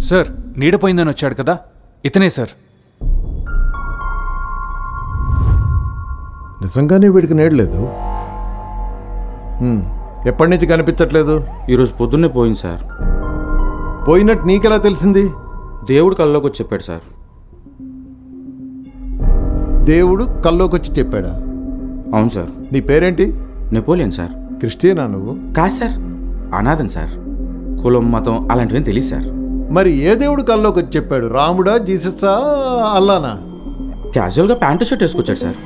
Sir నీడపోయిందని వచ్చాడు కదా, ఇతనే సార్. నిజంగానే వీడికి నీడలేదు. ఎప్పటి నుంచి కనిపించట్లేదు? ఈరోజు పొద్దున్నే పోయింది సార్. పోయినట్టు నీకెలా తెలిసింది? దేవుడు కల్లోకి వచ్చి చెప్పాడు సార్. దేవుడు కల్లోకి వచ్చి చెప్పాడా? అవును సార్. నీ పేరేంటి? Napoleon sir. క్రిస్టియనా నువ్వు? కాదు సార్, అనాథన్ సార్. కులం మతం అలాంటివేం తెలియదు సార్. మరి ఏ దేవుడు కల్లోకి వచ్చి చెప్పాడు? రాముడా, జీసస్సా, అల్లానా? క్యాజువల్గా ప్యాంటు షర్ట్ వేసుకొచ్చాడు సార్.